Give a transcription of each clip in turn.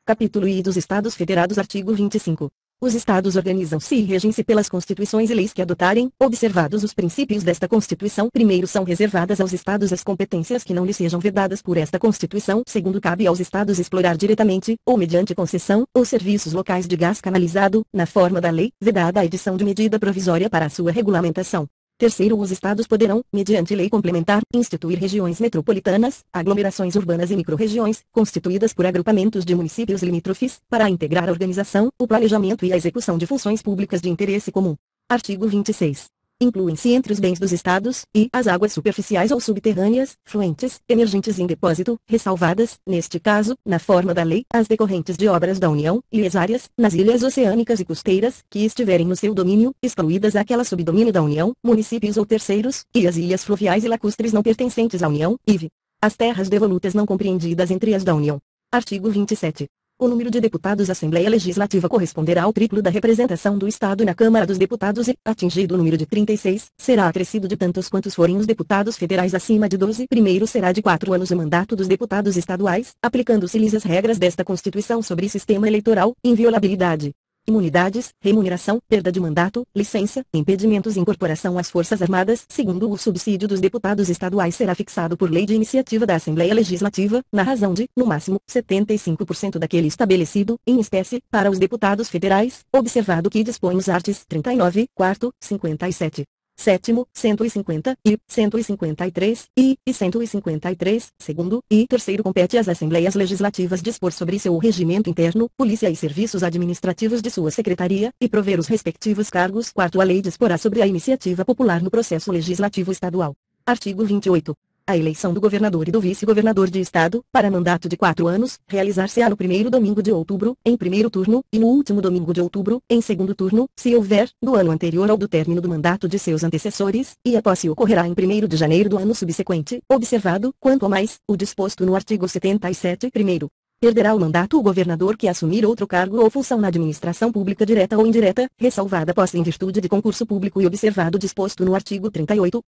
Capítulo I dos Estados Federados. Artigo 25. Os Estados organizam-se e regem-se pelas constituições e leis que adotarem, observados os princípios desta Constituição. Primeiro, são reservadas aos Estados as competências que não lhes sejam vedadas por esta Constituição. Segundo, cabe aos Estados explorar diretamente, ou mediante concessão, os serviços locais de gás canalizado, na forma da lei, vedada a edição de medida provisória para a sua regulamentação. Terceiro, os Estados poderão, mediante lei complementar, instituir regiões metropolitanas, aglomerações urbanas e microrregiões, constituídas por agrupamentos de municípios limítrofes, para integrar a organização, o planejamento e a execução de funções públicas de interesse comum. Artigo 26. Incluem-se entre os bens dos Estados, e as águas superficiais ou subterrâneas, fluentes, emergentes em depósito, ressalvadas, neste caso, na forma da lei, as decorrentes de obras da União, e as áreas, nas ilhas oceânicas e costeiras, que estiverem no seu domínio, excluídas aquelas sob domínio da União, municípios ou terceiros, e as ilhas fluviais e lacustres não pertencentes à União, IVE. As terras devolutas não compreendidas entre as da União. Artigo 27. O número de deputados à Assembleia Legislativa corresponderá ao triplo da representação do Estado na Câmara dos Deputados e, atingido o número de 36, será acrescido de tantos quantos forem os deputados federais acima de 12. Primeiro será de 4 anos o mandato dos deputados estaduais, aplicando-se-lhes as regras desta Constituição sobre sistema eleitoral, inviolabilidade, imunidades, remuneração, perda de mandato, licença, impedimentos e incorporação às Forças Armadas. Segundo, o subsídio dos deputados estaduais será fixado por lei de iniciativa da Assembleia Legislativa, na razão de, no máximo, 75% daquele estabelecido, em espécie, para os deputados federais, observado que dispõe os artes 39, 4, 57. 7º, 150, e 153, e 153, segundo, e terceiro compete às Assembleias Legislativas dispor sobre seu regimento interno, polícia e serviços administrativos de sua secretaria, e prover os respectivos cargos. Quarto, a lei disporá sobre a iniciativa popular no processo legislativo estadual. Artigo 28. A eleição do governador e do vice-governador de estado, para mandato de 4 anos, realizar-se-á no primeiro domingo de outubro, em primeiro turno, e no último domingo de outubro, em segundo turno, se houver, do ano anterior ou do término do mandato de seus antecessores, e a posse ocorrerá em 1º de janeiro do ano subsequente, observado, quanto ao mais, o disposto no artigo 77, primeiro. Perderá o mandato o governador que assumir outro cargo ou função na administração pública direta ou indireta, ressalvada a posse em virtude de concurso público e observado o disposto no artigo 38,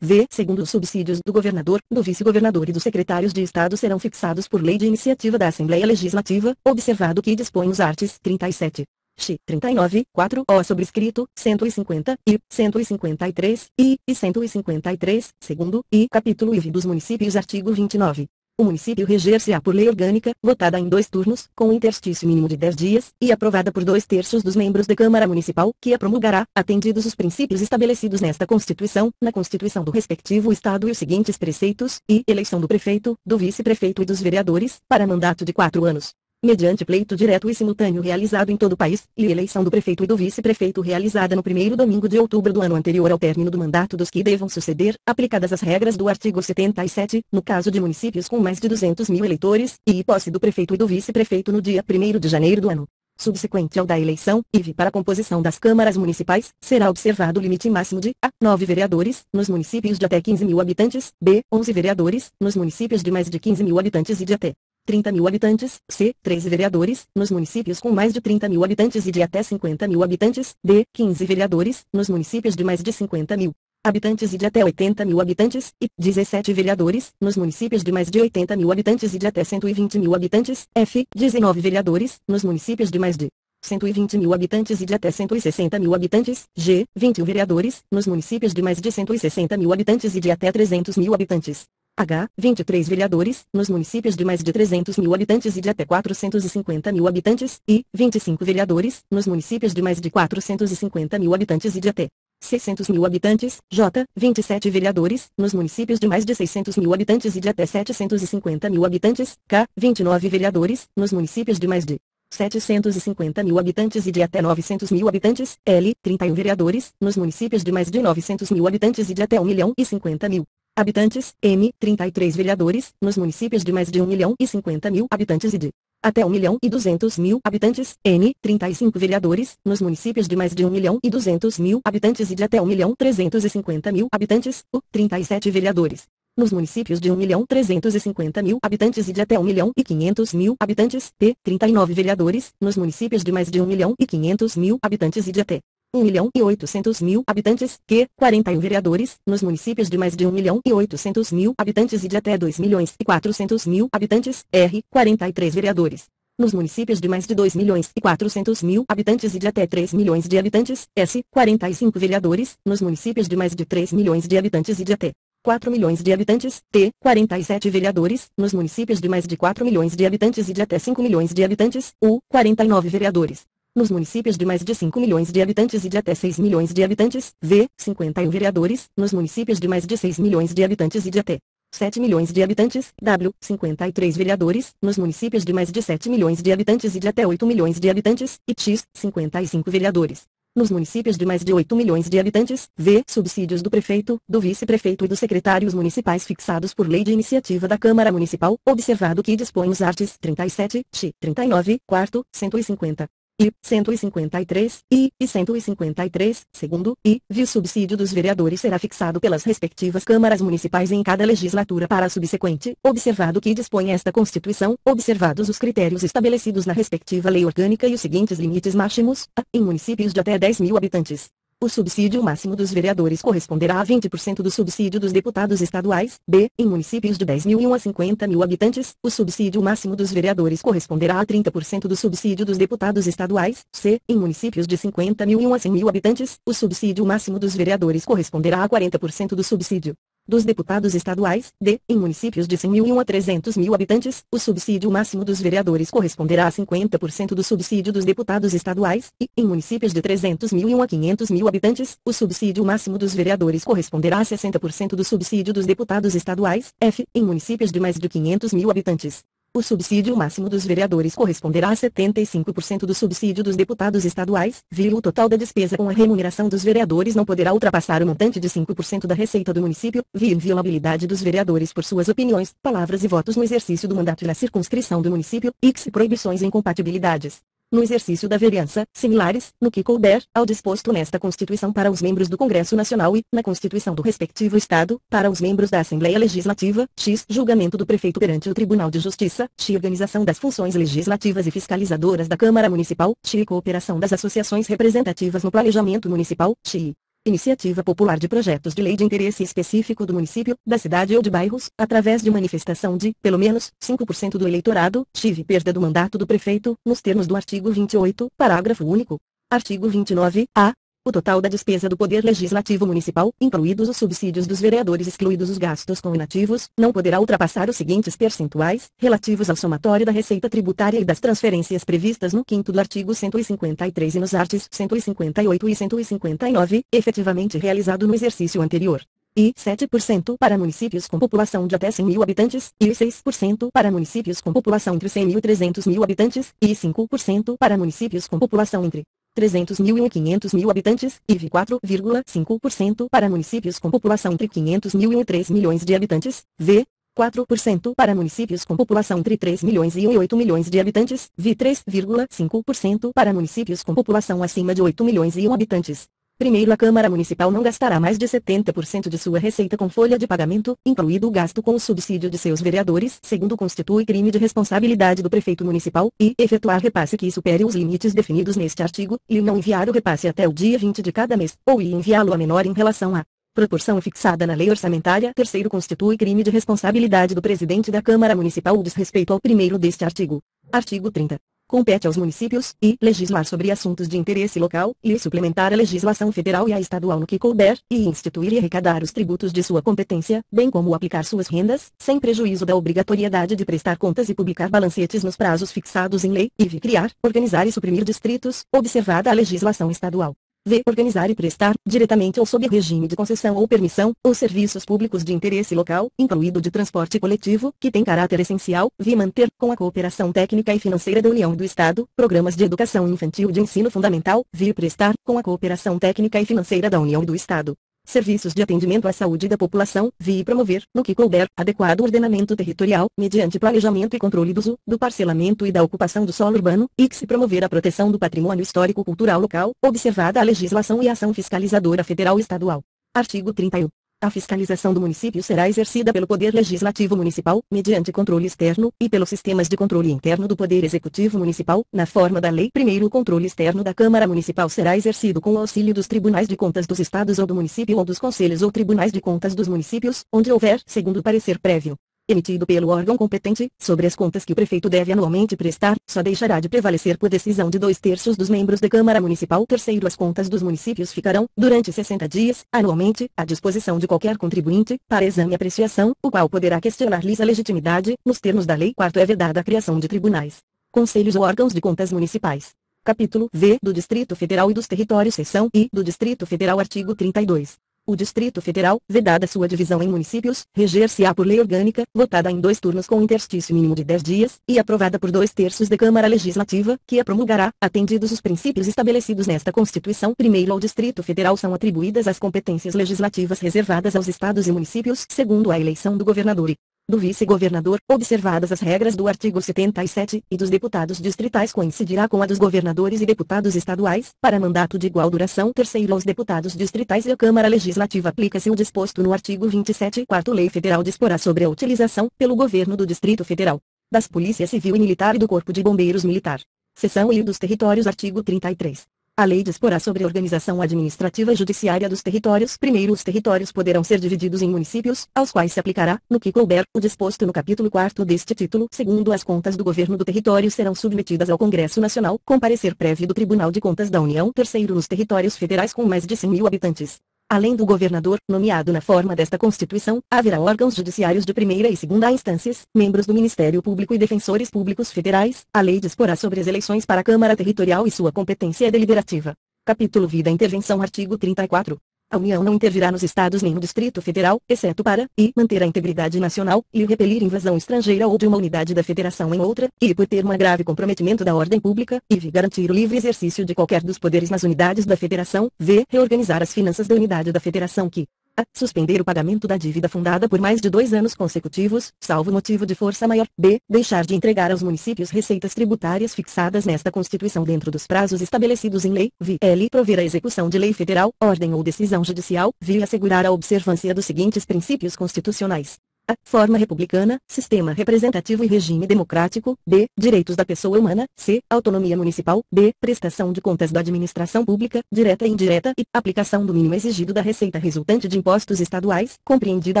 v. Segundo, os subsídios do governador, do vice-governador e dos secretários de Estado serão fixados por lei de iniciativa da Assembleia Legislativa, observado que dispõe os artes 37. X. 39, 4, O sobrescrito, 150, e 153, e 153, segundo, e capítulo IV dos municípios. Artigo 29. O município reger-se-á por lei orgânica, votada em 2 turnos, com interstício mínimo de 10 dias, e aprovada por 2/3 dos membros da Câmara Municipal, que a promulgará, atendidos os princípios estabelecidos nesta Constituição, na Constituição do respectivo Estado e os seguintes preceitos, e eleição do prefeito, do vice-prefeito e dos vereadores, para mandato de 4 anos. Mediante pleito direto e simultâneo realizado em todo o país, e eleição do prefeito e do vice-prefeito realizada no primeiro domingo de outubro do ano anterior ao término do mandato dos que devam suceder, aplicadas as regras do artigo 77, no caso de municípios com mais de 200 mil eleitores, e posse do prefeito e do vice-prefeito no dia 1º de janeiro do ano subsequente ao da eleição, e para a composição das câmaras municipais, será observado o limite máximo de a. 9 vereadores, nos municípios de até 15 mil habitantes, b. 11 vereadores, nos municípios de mais de 15 mil habitantes e de até 30 mil habitantes, c. 13 vereadores, nos municípios com mais de 30 mil habitantes e de até 50 mil habitantes, d. 15 vereadores, nos municípios de mais de 50 mil habitantes e de até 80 mil habitantes, e 17 vereadores, nos municípios de mais de 80 mil habitantes e de até 120 mil habitantes, f. 19 vereadores, nos municípios de mais de 120 mil habitantes e de até 160 mil habitantes, g. 21 vereadores, nos municípios de mais de 160 mil habitantes e de até 300 mil habitantes. H. 23 vereadores, nos municípios de mais de 300 mil habitantes e de até 450 mil habitantes, e 25 vereadores, nos municípios de mais de 450 mil habitantes e de até 600 mil habitantes. J. 27 vereadores, nos municípios de mais de 600 mil habitantes e de até 750 mil habitantes. K. 29 vereadores, nos municípios de mais de 750 mil habitantes e de até 900 mil habitantes. L. 31 vereadores, nos municípios de mais de 900 mil habitantes e de até 1.050.000 habitantes. M. 33 vereadores, nos municípios de mais de 1.050.000 habitantes e de até 1.200.000 habitantes. N. 35 vereadores, nos municípios de mais de 1.200.000 habitantes e de até 1.350.000 habitantes. U. 37 vereadores, nos municípios de 1.350.000 habitantes e de até 1.500.000 habitantes. P. 39 vereadores, nos municípios de mais de 1.500.000 habitantes e de até 1.800.000 habitantes. Q. 41 vereadores, nos municípios de mais de 1.800.000 habitantes e de até 2.400.000 habitantes. R. 43 vereadores, Nos municípios de mais de 2.400.000 habitantes e de até 3 milhões de habitantes, S. 45 vereadores. Nos municípios de mais de 3 milhões de habitantes e de até 4 milhões de habitantes, T. 47 vereadores. Nos municípios de mais de 4 milhões de habitantes e de até 5 milhões de habitantes, U. 49 vereadores. Nos municípios de mais de 5 milhões de habitantes e de até 6 milhões de habitantes, V. 51 vereadores. Nos municípios de mais de 6 milhões de habitantes e de até 7 milhões de habitantes, W. 53 vereadores. Nos municípios de mais de 7 milhões de habitantes e de até 8 milhões de habitantes, e X. 55 vereadores. Nos municípios de mais de 8 milhões de habitantes, V. Subsídios do prefeito, do vice-prefeito e dos secretários municipais fixados por lei de iniciativa da Câmara Municipal, observado que dispõe os arts. 37, X. 39, quarto, 150. I. 153, I. E 153, segundo, I. O subsídio dos vereadores será fixado pelas respectivas câmaras municipais em cada legislatura para a subsequente, observado que dispõe esta Constituição, observados os critérios estabelecidos na respectiva lei orgânica e os seguintes limites máximos, a. Em municípios de até 10 mil habitantes, o subsídio máximo dos vereadores corresponderá a 20% do subsídio dos deputados estaduais. B. Em municípios de 10.001 a 50.000 habitantes, o subsídio máximo dos vereadores corresponderá a 30% do subsídio dos deputados estaduais. C. Em municípios de 50.001 a 100.000 habitantes, o subsídio máximo dos vereadores corresponderá a 40% do subsídio dos deputados estaduais. D. Em municípios de 100.001 a 300.000 habitantes, o subsídio máximo dos vereadores corresponderá a 50% do subsídio dos deputados estaduais. E, em municípios de 300.001 a 500.000 habitantes, o subsídio máximo dos vereadores corresponderá a 60% do subsídio dos deputados estaduais. F. Em municípios de mais de 500.000 habitantes, o subsídio máximo dos vereadores corresponderá a 75% do subsídio dos deputados estaduais. O total da despesa com a remuneração dos vereadores não poderá ultrapassar o montante de 5% da receita do município. Inviolabilidade dos vereadores por suas opiniões, palavras e votos no exercício do mandato e na circunscrição do município. X. Proibições e incompatibilidades no exercício da vereança, similares, no que couber, ao disposto nesta Constituição para os membros do Congresso Nacional e, na Constituição do respectivo Estado, para os membros da Assembleia Legislativa. X. Julgamento do prefeito perante o Tribunal de Justiça. X. Organização das funções legislativas e fiscalizadoras da Câmara Municipal. X. Cooperação das associações representativas no planejamento municipal. X. Iniciativa popular de projetos de lei de interesse específico do município, da cidade ou de bairros, através de manifestação de, pelo menos, 5% do eleitorado. X. Perda do mandato do prefeito, nos termos do artigo 28, parágrafo único. Artigo 29, a. O total da despesa do Poder Legislativo Municipal, incluídos os subsídios dos vereadores excluídos os gastos com inativos, não poderá ultrapassar os seguintes percentuais, relativos ao somatório da receita tributária e das transferências previstas no 5º do artigo 153 e nos arts. 158 e 159, efetivamente realizado no exercício anterior. E 7% para municípios com população de até 100.000 habitantes, e 6% para municípios com população entre 100.000 e 300.000 habitantes, e 5% para municípios com população entre 300.000 e 500.000 habitantes, e 4,5% para municípios com população entre 500.000 e 3 milhões de habitantes, V. 4% para municípios com população entre 3 milhões e 8 milhões de habitantes, V. 3,5% para municípios com população acima de 8 milhões e 1 habitantes. Primeiro, a Câmara Municipal não gastará mais de 70% de sua receita com folha de pagamento, incluído o gasto com o subsídio de seus vereadores. Segundo, constitui crime de responsabilidade do prefeito municipal, e efetuar repasse que supere os limites definidos neste artigo, e não enviar o repasse até o dia 20 de cada mês, ou enviá-lo a menor em relação à proporção fixada na lei orçamentária. Terceiro, constitui crime de responsabilidade do presidente da Câmara Municipal o desrespeito ao primeiro deste artigo. Artigo 30. Compete aos municípios, e legislar sobre assuntos de interesse local, e suplementar a legislação federal e a estadual no que couber, e instituir e arrecadar os tributos de sua competência, bem como aplicar suas rendas, sem prejuízo da obrigatoriedade de prestar contas e publicar balancetes nos prazos fixados em lei, e criar, organizar e suprimir distritos, observada a legislação estadual. V. Organizar e prestar, diretamente ou sob regime de concessão ou permissão, os serviços públicos de interesse local, incluído de transporte coletivo, que tem caráter essencial. V. Manter, com a cooperação técnica e financeira da União e do Estado, programas de educação infantil de ensino fundamental. V. Prestar, com a cooperação técnica e financeira da União e do Estado, serviços de atendimento à saúde da população. V. Promover, no que couber, adequado ordenamento territorial, mediante planejamento e controle do uso, do parcelamento e da ocupação do solo urbano. X. Promover a proteção do patrimônio histórico-cultural local, observada a legislação e a ação fiscalizadora federal e estadual. Artigo 31. A fiscalização do município será exercida pelo Poder Legislativo Municipal, mediante controle externo, e pelos sistemas de controle interno do Poder Executivo Municipal, na forma da lei. Primeiro, o controle externo da Câmara Municipal será exercido com o auxílio dos Tribunais de Contas dos Estados ou do município ou dos Conselhos ou Tribunais de Contas dos municípios, onde houver, segundo parecer prévio emitido pelo órgão competente, sobre as contas que o prefeito deve anualmente prestar, só deixará de prevalecer por decisão de 2/3 dos membros da Câmara Municipal. Terceiro, as contas dos municípios ficarão, durante 60 dias, anualmente, à disposição de qualquer contribuinte, para exame e apreciação, o qual poderá questionar-lhes a legitimidade, nos termos da lei. Quarto, é vedada a criação de tribunais, conselhos ou órgãos de contas municipais. Capítulo V do Distrito Federal e dos Territórios. Seção I do Distrito Federal. Artigo 32. O Distrito Federal, vedada sua divisão em municípios, reger-se-á por lei orgânica, votada em 2 turnos com interstício mínimo de 10 dias, e aprovada por 2/3 da Câmara Legislativa, que a promulgará, atendidos os princípios estabelecidos nesta Constituição. Primeiro, ao Distrito Federal são atribuídas as competências legislativas reservadas aos estados e municípios. Segundo, a eleição do governador e do vice-governador, observadas as regras do artigo 77, e dos deputados distritais coincidirá com a dos governadores e deputados estaduais, para mandato de igual duração. Terceiro, aos deputados distritais e à Câmara Legislativa aplica-se o disposto no artigo 27. Quarto, lei federal disporá sobre a utilização, pelo governo do Distrito Federal, das Polícia Civil e Militar e do Corpo de Bombeiros Militar. Seção I dos Territórios. Artigo 33. A lei disporá sobre a organização administrativa e judiciária dos territórios. Primeiro, os territórios poderão ser divididos em municípios, aos quais se aplicará, no que couber, o disposto no capítulo 4º deste título. Segundo, as contas do governo do território serão submetidas ao Congresso Nacional, com parecer prévio do Tribunal de Contas da União. Terceiro, nos territórios federais com mais de 100.000 habitantes, além do governador, nomeado na forma desta Constituição, haverá órgãos judiciários de primeira e segunda instâncias, membros do Ministério Público e defensores públicos federais. A lei disporá sobre as eleições para a Câmara Territorial e sua competência é deliberativa. Capítulo V da Intervenção. Artigo 34. A União não intervirá nos estados nem no Distrito Federal, exceto para, e, manter a integridade nacional, e repelir invasão estrangeira ou de uma unidade da Federação em outra, e por ter um grave comprometimento da ordem pública, e garantir o livre exercício de qualquer dos poderes nas unidades da Federação. V. Reorganizar as finanças da unidade da Federação que a. Suspender o pagamento da dívida fundada por mais de 2 anos consecutivos, salvo motivo de força maior. B. Deixar de entregar aos municípios receitas tributárias fixadas nesta Constituição dentro dos prazos estabelecidos em lei. V. L. Prover a execução de lei federal, ordem ou decisão judicial. V. Assegurar a observância dos seguintes princípios constitucionais: a. Forma republicana, sistema representativo e regime democrático. B. Direitos da pessoa humana. C. Autonomia municipal. D. Prestação de contas da administração pública, direta e indireta. E. Aplicação do mínimo exigido da receita resultante de impostos estaduais, compreendida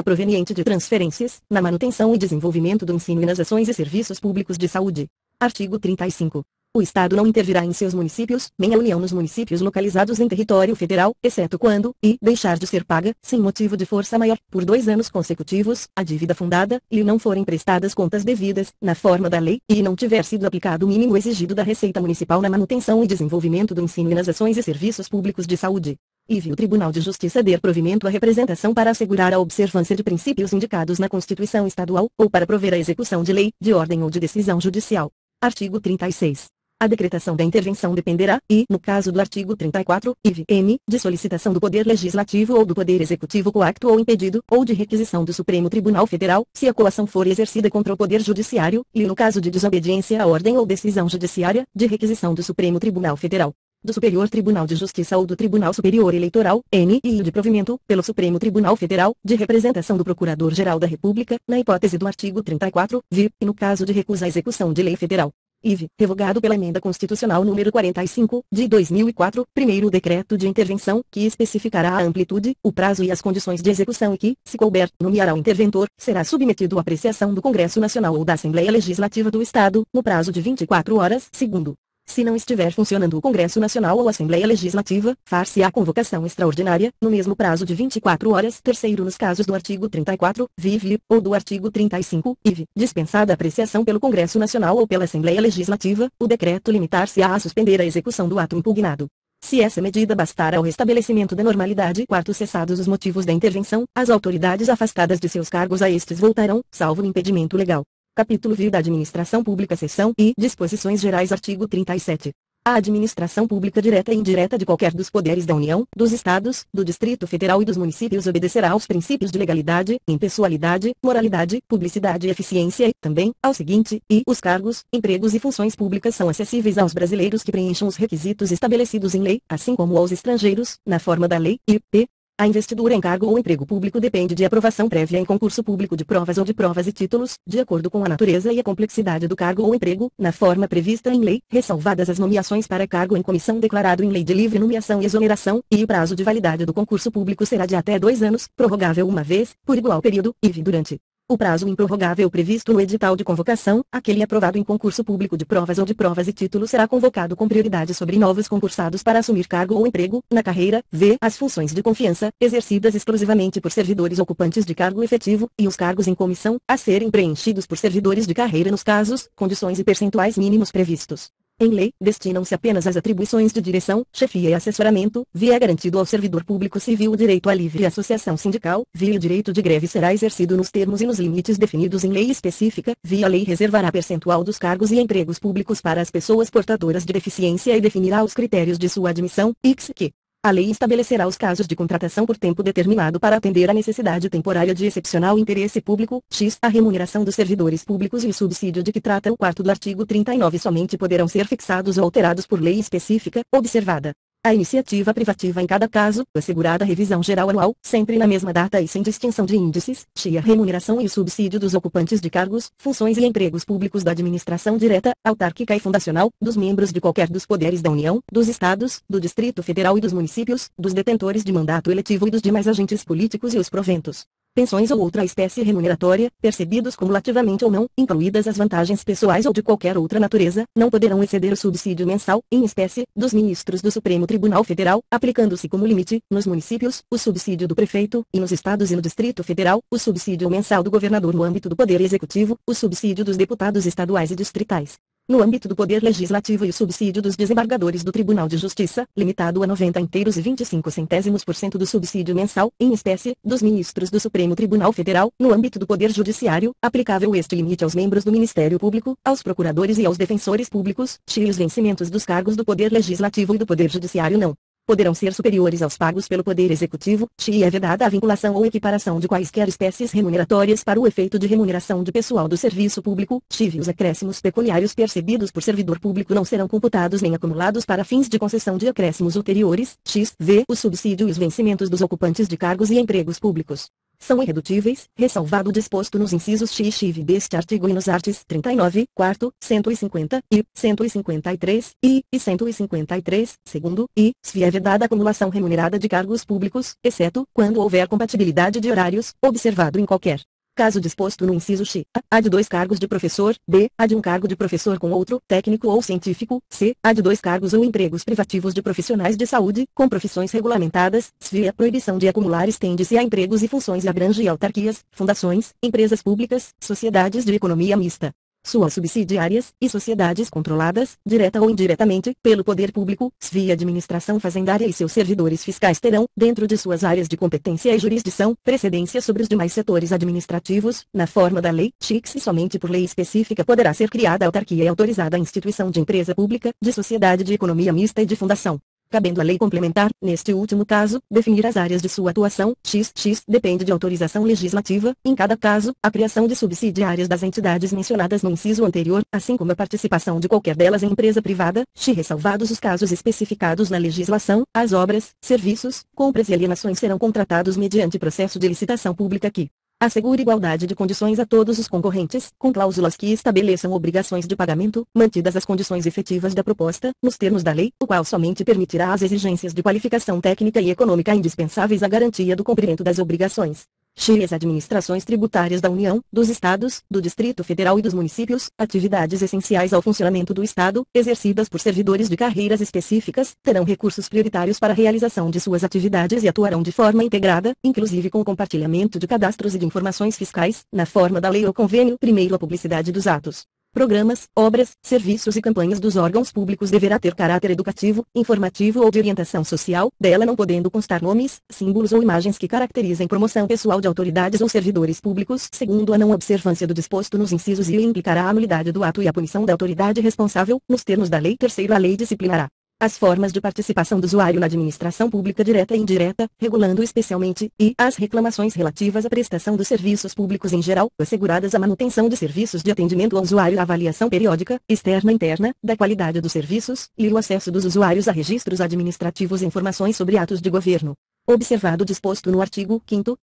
a proveniente de transferências, na manutenção e desenvolvimento do ensino e nas ações e serviços públicos de saúde. Artigo 35. O Estado não intervirá em seus municípios, nem a União nos municípios localizados em território federal, exceto quando, e, deixar de ser paga, sem motivo de força maior, por 2 anos consecutivos, a dívida fundada, e não forem prestadas contas devidas, na forma da lei, e não tiver sido aplicado o mínimo exigido da Receita Municipal na manutenção e desenvolvimento do ensino e nas ações e serviços públicos de saúde. E o Tribunal de Justiça der provimento à representação para assegurar a observância de princípios indicados na Constituição Estadual, ou para prover a execução de lei, de ordem ou de decisão judicial. Artigo 36. A decretação da intervenção dependerá, e, no caso do artigo 34, iv. m, de solicitação do Poder Legislativo ou do Poder Executivo coacto ou impedido, ou de requisição do Supremo Tribunal Federal, se a coação for exercida contra o Poder Judiciário, e no caso de desobediência à ordem ou decisão judiciária, de requisição do Supremo Tribunal Federal, do Superior Tribunal de Justiça ou do Tribunal Superior Eleitoral, n, e de provimento, pelo Supremo Tribunal Federal, de representação do Procurador-Geral da República, na hipótese do artigo 34, v, e no caso de recusa à execução de lei federal. IV. Revogado pela Emenda Constitucional número 45, de 2004, primeiro decreto de intervenção, que especificará a amplitude, o prazo e as condições de execução e que, se couber, nomeará o interventor, será submetido à apreciação do Congresso Nacional ou da Assembleia Legislativa do Estado, no prazo de 24 horas. Segundo, se não estiver funcionando o Congresso Nacional ou Assembleia Legislativa, far-se-á convocação extraordinária, no mesmo prazo de 24 horas. Terceiro, nos casos do artigo 34, vive, ou do artigo 35, iv, dispensada a apreciação pelo Congresso Nacional ou pela Assembleia Legislativa, o decreto limitar-se-á a suspender a execução do ato impugnado. Se essa medida bastar ao restabelecimento da normalidade. Quarto, cessados os motivos da intervenção, as autoridades afastadas de seus cargos a estes voltarão, salvo impedimento legal. Capítulo V da Administração Pública. Seção I. Disposições Gerais. Artigo 37. A administração pública direta e indireta de qualquer dos poderes da União, dos Estados, do Distrito Federal e dos municípios obedecerá aos princípios de legalidade, impessoalidade, moralidade, publicidade e eficiência e, também, ao seguinte, e os cargos, empregos e funções públicas são acessíveis aos brasileiros que preencham os requisitos estabelecidos em lei, assim como aos estrangeiros, na forma da lei, e, p. A investidura em cargo ou emprego público depende de aprovação prévia em concurso público de provas ou de provas e títulos, de acordo com a natureza e a complexidade do cargo ou emprego, na forma prevista em lei, ressalvadas as nomeações para cargo em comissão declarado em lei de livre nomeação e exoneração, e o prazo de validade do concurso público será de até 2 anos, prorrogável uma vez, por igual período, e durante O prazo improrrogável previsto no edital de convocação, aquele aprovado em concurso público de provas ou de provas e títulos, será convocado com prioridade sobre novos concursados para assumir cargo ou emprego na carreira, v. as funções de confiança, exercidas exclusivamente por servidores ocupantes de cargo efetivo, e os cargos em comissão, a serem preenchidos por servidores de carreira nos casos, condições e percentuais mínimos previstos em lei, destinam-se apenas às atribuições de direção, chefia e assessoramento, via é garantido ao servidor público civil o direito à livre associação sindical, via o direito de greve será exercido nos termos e nos limites definidos em lei específica, via a lei reservará percentual dos cargos e empregos públicos para as pessoas portadoras de deficiência e definirá os critérios de sua admissão, que a lei estabelecerá os casos de contratação por tempo determinado para atender à necessidade temporária de excepcional interesse público, a remuneração dos servidores públicos e o subsídio de que trata o 4º do artigo 39 somente poderão ser fixados ou alterados por lei específica, observada a iniciativa privativa em cada caso, assegurada a revisão geral anual, sempre na mesma data e sem distinção de índices, a remuneração e o subsídio dos ocupantes de cargos, funções e empregos públicos da administração direta, autárquica e fundacional, dos membros de qualquer dos poderes da União, dos Estados, do Distrito Federal e dos municípios, dos detentores de mandato eletivo e dos demais agentes políticos e os proventos, pensões ou outra espécie remuneratória, percebidos cumulativamente ou não, incluídas as vantagens pessoais ou de qualquer outra natureza, não poderão exceder o subsídio mensal, em espécie, dos ministros do Supremo Tribunal Federal, aplicando-se como limite, nos municípios, o subsídio do prefeito, e nos estados e no Distrito Federal, o subsídio mensal do governador no âmbito do Poder Executivo, o subsídio dos deputados estaduais e distritais. No âmbito do Poder Legislativo e o subsídio dos desembargadores do Tribunal de Justiça, limitado a 90 inteiros e 25% do subsídio mensal, em espécie, dos ministros do Supremo Tribunal Federal, no âmbito do Poder Judiciário, aplicável este limite aos membros do Ministério Público, aos procuradores e aos defensores públicos, e os vencimentos dos cargos do Poder Legislativo e do Poder Judiciário não poderão ser superiores aos pagos pelo Poder Executivo, e é vedada a vinculação ou equiparação de quaisquer espécies remuneratórias para o efeito de remuneração de pessoal do serviço público, e os acréscimos pecuniários percebidos por servidor público não serão computados nem acumulados para fins de concessão de acréscimos ulteriores, v. o subsídio e os vencimentos dos ocupantes de cargos e empregos públicos são irredutíveis, ressalvado o disposto nos incisos x e v deste artigo e nos artes 39, 4º, 150, e 153, e 153, segundo, se é vedada a acumulação remunerada de cargos públicos, exceto, quando houver compatibilidade de horários, observado em qualquer caso disposto no inciso x, a de 2 cargos de professor, b, a de um cargo de professor com outro, técnico ou científico, c, a de 2 cargos ou empregos privativos de profissionais de saúde, com profissões regulamentadas, a proibição de acumular estende-se a empregos e funções e abrange autarquias, fundações, empresas públicas, sociedades de economia mista, suas subsidiárias, e sociedades controladas, direta ou indiretamente, pelo poder público, a administração fazendária e seus servidores fiscais terão, dentro de suas áreas de competência e jurisdição, precedência sobre os demais setores administrativos, na forma da lei, e somente por lei específica poderá ser criada a autarquia e autorizada a instituição de empresa pública, de sociedade de economia mista e de fundação. Cabendo à lei complementar, neste último caso, definir as áreas de sua atuação, depende de autorização legislativa, em cada caso, a criação de subsidiárias das entidades mencionadas no inciso anterior, assim como a participação de qualquer delas em empresa privada, ressalvados os casos especificados na legislação, as obras, serviços, compras e alienações serão contratados mediante processo de licitação pública que assegure igualdade de condições a todos os concorrentes, com cláusulas que estabeleçam obrigações de pagamento, mantidas as condições efetivas da proposta, nos termos da lei, o qual somente permitirá as exigências de qualificação técnica e econômica indispensáveis à garantia do cumprimento das obrigações. As administrações tributárias da União, dos Estados, do Distrito Federal e dos municípios, atividades essenciais ao funcionamento do Estado, exercidas por servidores de carreiras específicas, terão recursos prioritários para a realização de suas atividades e atuarão de forma integrada, inclusive com o compartilhamento de cadastros e de informações fiscais, na forma da lei ou convênio. Primeiro, a publicidade dos atos, programas, obras, serviços e campanhas dos órgãos públicos deverá ter caráter educativo, informativo ou de orientação social, dela não podendo constar nomes, símbolos ou imagens que caracterizem promoção pessoal de autoridades ou servidores públicos. Segundo, a não observância do disposto nos incisos implicará a nulidade do ato e a punição da autoridade responsável, nos termos da lei. Terceiro, a lei disciplinará as formas de participação do usuário na administração pública direta e indireta, regulando especialmente, as reclamações relativas à prestação dos serviços públicos em geral, asseguradas a manutenção de serviços de atendimento ao usuário, a avaliação periódica, externa e interna, da qualidade dos serviços, e o acesso dos usuários a registros administrativos e informações sobre atos de governo. Observado o disposto no artigo 5º,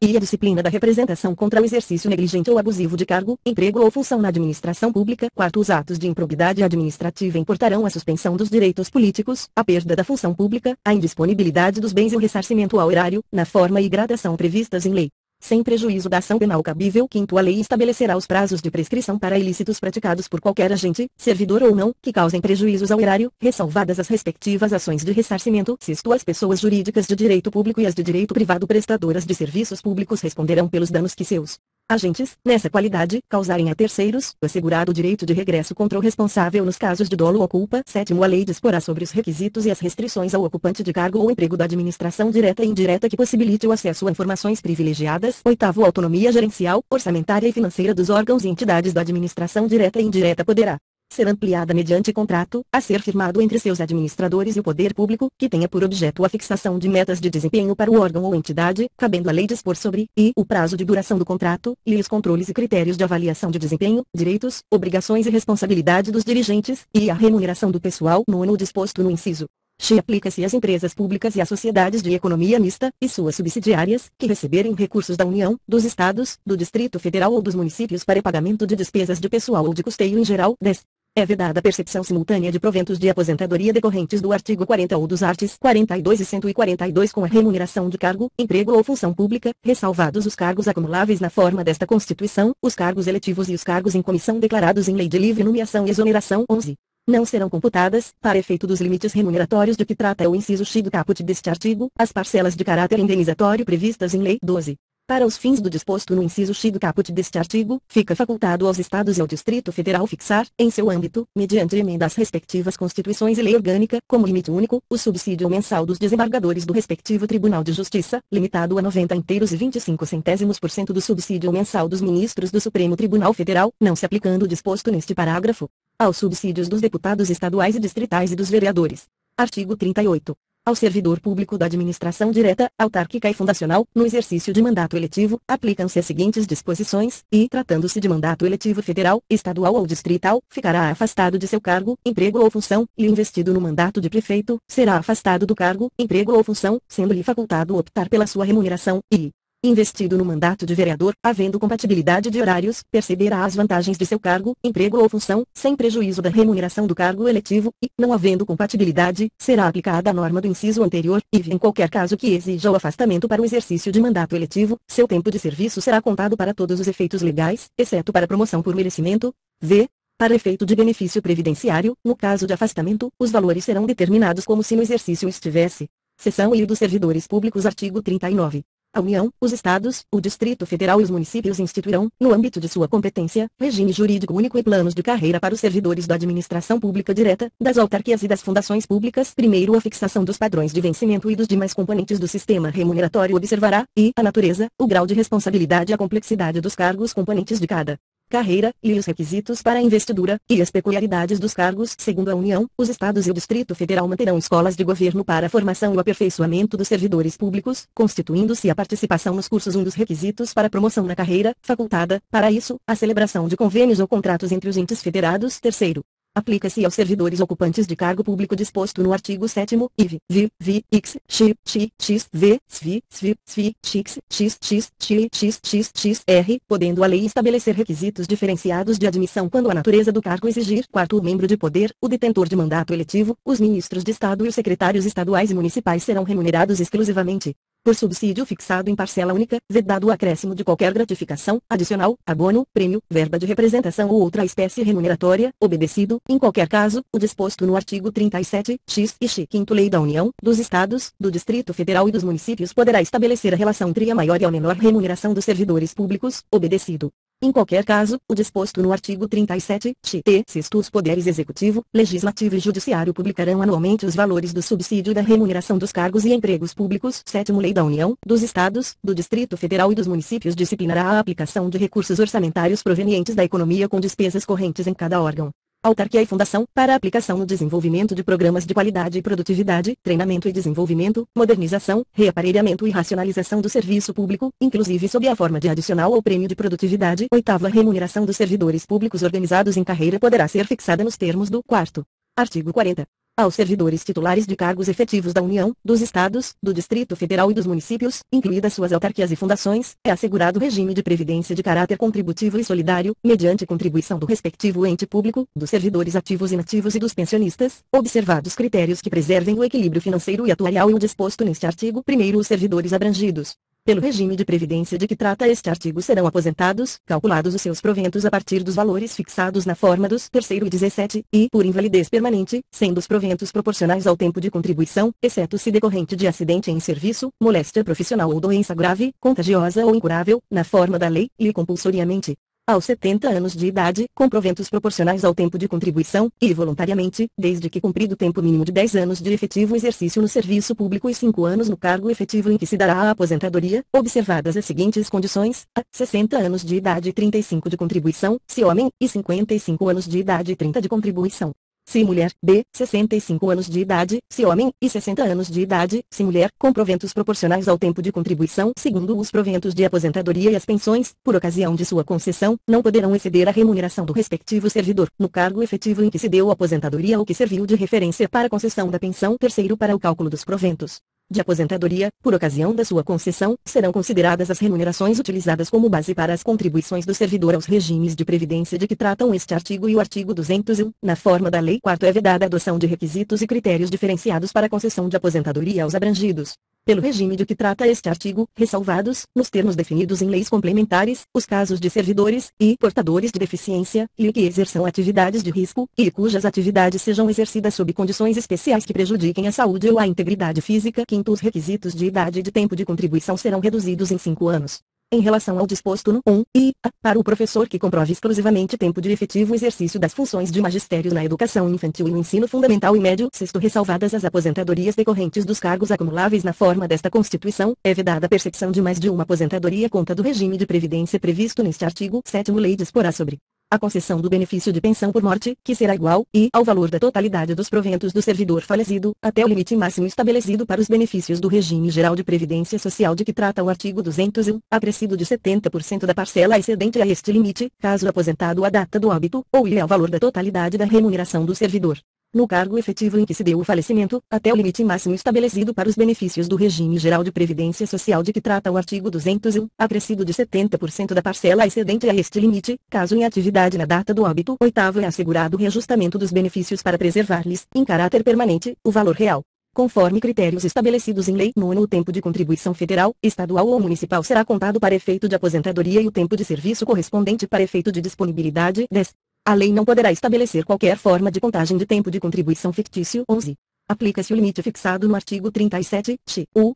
e a disciplina da representação contra o exercício negligente ou abusivo de cargo, emprego ou função na administração pública. Quarto, os atos de improbidade administrativa importarão a suspensão dos direitos políticos, a perda da função pública, a indisponibilidade dos bens e o ressarcimento ao erário, na forma e gradação previstas em lei. sem prejuízo da ação penal cabível. Quinto, a lei estabelecerá os prazos de prescrição para ilícitos praticados por qualquer agente, servidor ou não, que causem prejuízos ao erário, ressalvadas as respectivas ações de ressarcimento. Sexto, as pessoas jurídicas de direito público e as de direito privado prestadoras de serviços públicos responderão pelos danos que seus agentes, nessa qualidade, causarem a terceiros, assegurado o direito de regresso contra o responsável nos casos de dolo ou culpa. Sétimo, a lei disporá sobre os requisitos e as restrições ao ocupante de cargo ou emprego da administração direta e indireta que possibilite o acesso a informações privilegiadas. Oitavo, a autonomia gerencial, orçamentária e financeira dos órgãos e entidades da administração direta e indireta poderá ser ampliada mediante contrato, a ser firmado entre seus administradores e o poder público, que tenha por objeto a fixação de metas de desempenho para o órgão ou entidade, cabendo à lei dispor sobre, e, o prazo de duração do contrato, e os controles e critérios de avaliação de desempenho, direitos, obrigações e responsabilidade dos dirigentes, e a remuneração do pessoal. Nono, disposto no inciso X aplica-se às empresas públicas e às sociedades de economia mista, e suas subsidiárias, que receberem recursos da União, dos Estados, do Distrito Federal ou dos municípios para pagamento de despesas de pessoal ou de custeio em geral. 10. É vedada a percepção simultânea de proventos de aposentadoria decorrentes do artigo 40 ou dos arts. 42 e 142 com a remuneração de cargo, emprego ou função pública, ressalvados os cargos acumuláveis na forma desta Constituição, os cargos eletivos e os cargos em comissão declarados em lei de livre nomeação e exoneração. 11. Não serão computadas, para efeito dos limites remuneratórios de que trata o inciso X do caput deste artigo, as parcelas de caráter indenizatório previstas em lei. 12. Para os fins do disposto no inciso X do caput deste artigo, fica facultado aos Estados e ao Distrito Federal fixar, em seu âmbito, mediante emenda às respectivas Constituições e lei orgânica, como limite único, o subsídio mensal dos desembargadores do respectivo Tribunal de Justiça, limitado a 90 inteiros e 25% do subsídio mensal dos ministros do Supremo Tribunal Federal, não se aplicando o disposto neste parágrafo aos subsídios dos deputados estaduais e distritais e dos vereadores. Artigo 38. Ao servidor público da administração direta, autárquica e fundacional, no exercício de mandato eletivo, aplicam-se as seguintes disposições, e, tratando-se de mandato eletivo federal, estadual ou distrital, ficará afastado de seu cargo, emprego ou função, e investido no mandato de prefeito, será afastado do cargo, emprego ou função, sendo-lhe facultado optar pela sua remuneração, e, investido no mandato de vereador, havendo compatibilidade de horários, perceberá as vantagens de seu cargo, emprego ou função, sem prejuízo da remuneração do cargo eletivo, e, não havendo compatibilidade, será aplicada a norma do inciso anterior, e, em qualquer caso que exija o afastamento para o exercício de mandato eletivo, seu tempo de serviço será contado para todos os efeitos legais, exceto para promoção por merecimento. V. Para efeito de benefício previdenciário, no caso de afastamento, os valores serão determinados como se no exercício estivesse. Seção I dos Servidores Públicos. Artigo 39. A União, os Estados, o Distrito Federal e os municípios instituirão, no âmbito de sua competência, regime jurídico único e planos de carreira para os servidores da administração pública direta, das autarquias e das fundações públicas. Primeiro, a fixação dos padrões de vencimento e dos demais componentes do sistema remuneratório observará, e, a natureza, o grau de responsabilidade e a complexidade dos cargos componentes de cada carreira, e os requisitos para a investidura, e as peculiaridades dos cargos. Segundo a União, os Estados e o Distrito Federal manterão escolas de governo para a formação e o aperfeiçoamento dos servidores públicos, constituindo-se a participação nos cursos um dos requisitos para a promoção na carreira, facultada, para isso, a celebração de convênios ou contratos entre os entes federados. Terceiro, aplica-se aos servidores ocupantes de cargo público disposto no artigo 7º, IV, VI, VI, X, XI, XI, X, V, SVI, SVI, SVI, X, X, X, XI, X, X, X, R, podendo a lei estabelecer requisitos diferenciados de admissão quando a natureza do cargo exigir. Quarto, o membro de poder, o detentor de mandato eletivo, os ministros de Estado e os secretários estaduais e municipais serão remunerados exclusivamente por subsídio fixado em parcela única, vedado o acréscimo de qualquer gratificação, adicional, abono, prêmio, verba de representação ou outra espécie remuneratória, obedecido, em qualquer caso, o disposto no artigo 37, X e X. Quinto, Lei da União, dos Estados, do Distrito Federal e dos municípios poderá estabelecer a relação entre a maior e a menor remuneração dos servidores públicos, obedecido, em qualquer caso, o disposto no artigo 37, t. Sexto, os poderes executivo, legislativo e judiciário publicarão anualmente os valores do subsídio e da remuneração dos cargos e empregos públicos. Sétimo, Lei da União, dos Estados, do Distrito Federal e dos municípios disciplinará a aplicação de recursos orçamentários provenientes da economia com despesas correntes em cada órgão, autarquia e fundação, para a aplicação no desenvolvimento de programas de qualidade e produtividade, treinamento e desenvolvimento, modernização, reaparelhamento e racionalização do serviço público, inclusive sob a forma de adicional ou prêmio de produtividade. Oitavo, a remuneração dos servidores públicos organizados em carreira poderá ser fixada nos termos do quarto artigo 40. Aos servidores titulares de cargos efetivos da União, dos Estados, do Distrito Federal e dos municípios, incluídas suas autarquias e fundações, é assegurado regime de previdência de caráter contributivo e solidário, mediante contribuição do respectivo ente público, dos servidores ativos e inativos e dos pensionistas, observados critérios que preservem o equilíbrio financeiro e atuarial e o disposto neste artigo. Primeiro, os servidores abrangidos Pelo regime de previdência de que trata este artigo serão aposentados, calculados os seus proventos a partir dos valores fixados na forma dos terceiro e 17, e, por invalidez permanente, sendo os proventos proporcionais ao tempo de contribuição, exceto se decorrente de acidente em serviço, moléstia profissional ou doença grave, contagiosa ou incurável, na forma da lei, e compulsoriamente aos 70 anos de idade, com proventos proporcionais ao tempo de contribuição, e voluntariamente, desde que cumprido o tempo mínimo de 10 anos de efetivo exercício no serviço público e 5 anos no cargo efetivo em que se dará a aposentadoria, observadas as seguintes condições: a. 60 anos de idade e 35 de contribuição, se homem, e 55 anos de idade e 30 de contribuição, se mulher; b. 65 anos de idade, se homem, e 60 anos de idade, se mulher, com proventos proporcionais ao tempo de contribuição segundo os proventos de aposentadoria e as pensões, por ocasião de sua concessão, não poderão exceder a remuneração do respectivo servidor, no cargo efetivo em que se deu a aposentadoria ou que serviu de referência para a concessão da pensão. Terceiro, para o cálculo dos proventos de aposentadoria, por ocasião da sua concessão, serão consideradas as remunerações utilizadas como base para as contribuições do servidor aos regimes de previdência de que tratam este artigo e o artigo 201, na forma da lei. Quarto, é vedada a adoção de requisitos e critérios diferenciados para a concessão de aposentadoria aos abrangidos pelo regime de que trata este artigo, ressalvados, nos termos definidos em leis complementares, os casos de servidores e portadores de deficiência, e que exerçam atividades de risco, e cujas atividades sejam exercidas sob condições especiais que prejudiquem a saúde ou a integridade física. Quinto, os requisitos de idade e de tempo de contribuição serão reduzidos em 5 anos. Em relação ao disposto no 1 e a, para o professor que comprove exclusivamente tempo de efetivo exercício das funções de magistério na educação infantil e no ensino fundamental e médio. Sexto, ressalvadas as aposentadorias decorrentes dos cargos acumuláveis na forma desta Constituição, é vedada a percepção de mais de uma aposentadoria conta do regime de previdência previsto neste artigo. Sétimo, lei disporá sobre a concessão do benefício de pensão por morte, que será igual, e ao valor da totalidade dos proventos do servidor falecido, até o limite máximo estabelecido para os benefícios do regime geral de previdência social de que trata o artigo 201, acrescido de 70% da parcela excedente a este limite, caso aposentado à data do óbito, ou e ao valor da totalidade da remuneração do servidor no cargo efetivo em que se deu o falecimento, até o limite máximo estabelecido para os benefícios do regime geral de previdência social de que trata o artigo 201, acrescido de 70% da parcela excedente a este limite, caso em atividade na data do óbito. Oitavo, é assegurado o reajustamento dos benefícios para preservar-lhes, em caráter permanente, o valor real, conforme critérios estabelecidos em lei. Nono, o tempo de contribuição federal, estadual ou municipal será contado para efeito de aposentadoria e o tempo de serviço correspondente para efeito de disponibilidade. 10. A lei não poderá estabelecer qualquer forma de contagem de tempo de contribuição fictício. 11. Aplica-se o limite fixado no artigo 37,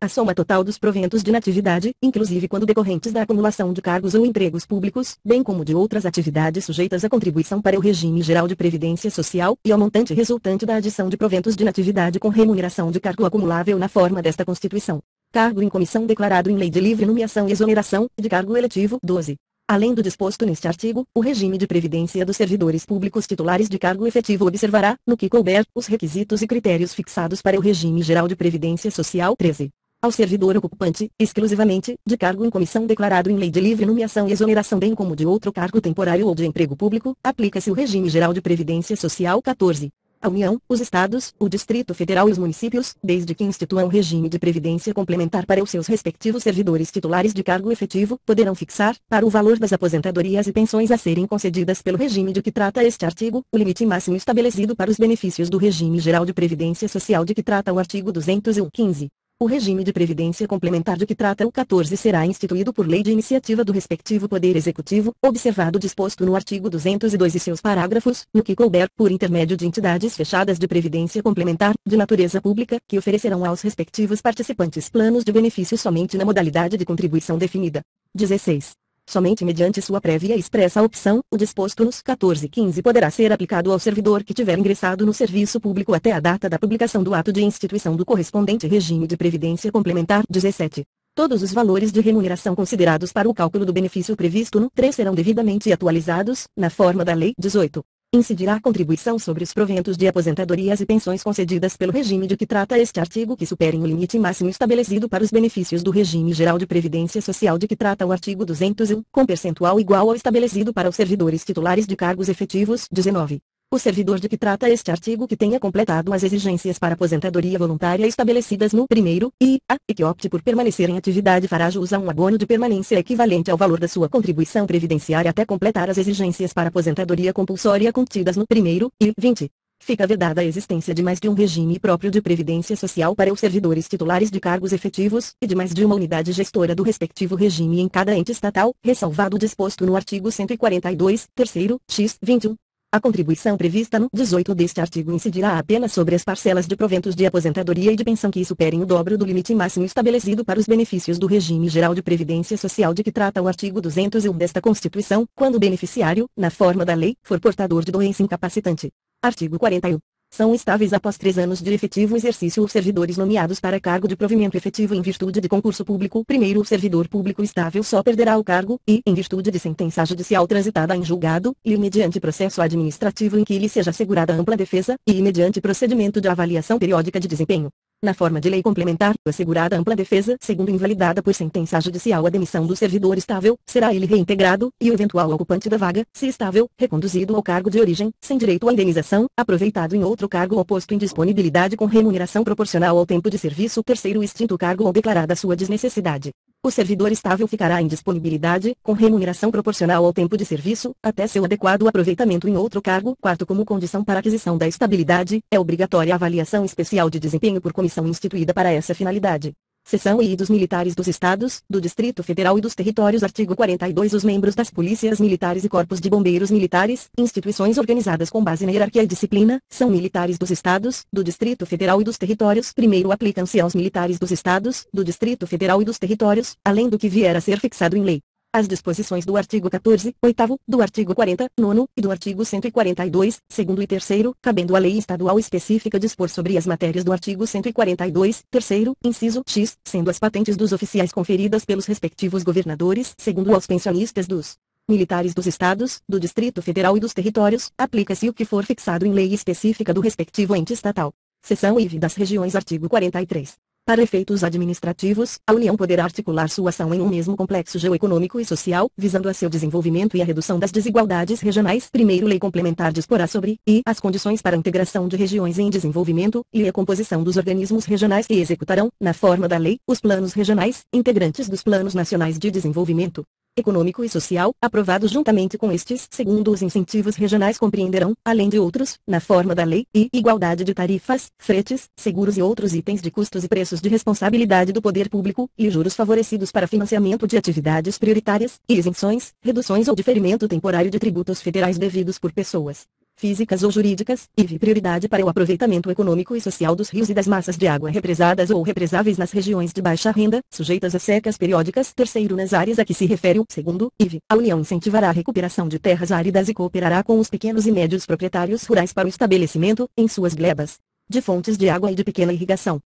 a soma total dos proventos de natividade, inclusive quando decorrentes da acumulação de cargos ou empregos públicos, bem como de outras atividades sujeitas à contribuição para o regime geral de previdência social, e ao montante resultante da adição de proventos de natividade com remuneração de cargo acumulável na forma desta Constituição. Cargo em comissão declarado em lei de livre nomeação e exoneração, de cargo eletivo. 12. Além do disposto neste artigo, o regime de previdência dos servidores públicos titulares de cargo efetivo observará, no que couber, os requisitos e critérios fixados para o regime geral de previdência social. 13. Ao servidor ocupante, exclusivamente, de cargo em comissão declarado em lei de livre nomeação e exoneração bem como de outro cargo temporário ou de emprego público, aplica-se o regime geral de previdência social. 14. A União, os Estados, o Distrito Federal e os municípios, desde que instituam regime de previdência complementar para os seus respectivos servidores titulares de cargo efetivo, poderão fixar, para o valor das aposentadorias e pensões a serem concedidas pelo regime de que trata este artigo, o limite máximo estabelecido para os benefícios do regime geral de previdência social de que trata o artigo 201. 15. O regime de previdência complementar de que trata o 14 será instituído por lei de iniciativa do respectivo Poder Executivo, observado o disposto no artigo 202 e seus parágrafos, no que couber, por intermédio de entidades fechadas de previdência complementar, de natureza pública, que oferecerão aos respectivos participantes planos de benefício somente na modalidade de contribuição definida. 16. Somente mediante sua prévia e expressa opção, o disposto nos 14 e 15 poderá ser aplicado ao servidor que tiver ingressado no serviço público até a data da publicação do ato de instituição do correspondente regime de previdência complementar. 17. Todos os valores de remuneração considerados para o cálculo do benefício previsto no 3 serão devidamente atualizados, na forma da lei. 18. Incidirá a contribuição sobre os proventos de aposentadorias e pensões concedidas pelo regime de que trata este artigo que superem o limite máximo estabelecido para os benefícios do regime geral de previdência social de que trata o artigo 201, com percentual igual ao estabelecido para os servidores titulares de cargos efetivos. 19. O servidor de que trata este artigo que tenha completado as exigências para aposentadoria voluntária estabelecidas no primeiro e que opte por permanecer em atividade fará jus a um abono de permanência equivalente ao valor da sua contribuição previdenciária até completar as exigências para aposentadoria compulsória contidas no primeiro e 20. fica vedada a existência de mais de um regime próprio de previdência social para os servidores titulares de cargos efetivos, e de mais de uma unidade gestora do respectivo regime em cada ente estatal, ressalvado o disposto no artigo 142, terceiro, x, 21. A contribuição prevista no 18 deste artigo incidirá apenas sobre as parcelas de proventos de aposentadoria e de pensão que superem o dobro do limite máximo estabelecido para os benefícios do regime geral de previdência social de que trata o artigo 201 desta Constituição, quando o beneficiário, na forma da lei, for portador de doença incapacitante. Artigo 41. São estáveis após 3 anos de efetivo exercício os servidores nomeados para cargo de provimento efetivo em virtude de concurso público. Primeiro, o servidor público estável só perderá o cargo, e, em virtude de sentença judicial transitada em julgado, e mediante processo administrativo em que lhe seja assegurada ampla defesa, e mediante procedimento de avaliação periódica de desempenho. Na forma de lei complementar, assegurada ampla defesa, segundo invalidada por sentença judicial a demissão do servidor estável, será ele reintegrado, e o eventual ocupante da vaga, se estável, reconduzido ao cargo de origem, sem direito à indenização, aproveitado em outro cargo ou posto em disponibilidade com remuneração proporcional ao tempo de serviço. Terceiro, extinto o cargo ou declarada sua desnecessidade. O servidor estável ficará em disponibilidade, com remuneração proporcional ao tempo de serviço, até seu adequado aproveitamento em outro cargo. Quarto, como condição para aquisição da estabilidade, é obrigatória a avaliação especial de desempenho por comissão instituída para essa finalidade. Seção I dos militares dos Estados, do Distrito Federal e dos Territórios. Artigo 42. Os membros das polícias militares e corpos de bombeiros militares, instituições organizadas com base na hierarquia e disciplina, são militares dos Estados, do Distrito Federal e dos Territórios. Primeiro, aplicam-se aos militares dos Estados, do Distrito Federal e dos Territórios, além do que vier a ser fixado em lei, as disposições do artigo 14, 8º, do artigo 40, 9º, e do artigo 142, 2º e 3º, cabendo à lei estadual específica dispor sobre as matérias do artigo 142, 3º, inciso X, sendo as patentes dos oficiais conferidas pelos respectivos governadores, segundo aos pensionistas dos militares dos Estados, do Distrito Federal e dos Territórios, aplica-se o que for fixado em lei específica do respectivo ente estatal. Seção IV das Regiões. Artigo 43. Para efeitos administrativos, a União poderá articular sua ação em um mesmo complexo geoeconômico e social, visando a seu desenvolvimento e a redução das desigualdades regionais. Primeiro, lei complementar disporá sobre, e, as condições para a integração de regiões em desenvolvimento, e a composição dos organismos regionais que executarão, na forma da lei, os planos regionais, integrantes dos planos nacionais de desenvolvimento econômico e social, aprovados juntamente com estes. Segundo, os incentivos regionais compreenderão, além de outros, na forma da lei, e igualdade de tarifas, fretes, seguros e outros itens de custos e preços de responsabilidade do poder público, e juros favorecidos para financiamento de atividades prioritárias, e isenções, reduções ou diferimento temporário de tributos federais devidos por pessoas físicas ou jurídicas, e prioridade para o aproveitamento econômico e social dos rios e das massas de água represadas ou represáveis nas regiões de baixa renda, sujeitas a secas periódicas. Terceiro, nas áreas a que se refere o segundo, IV, a União incentivará a recuperação de terras áridas e cooperará com os pequenos e médios proprietários rurais para o estabelecimento, em suas glebas, de fontes de água e de pequena irrigação.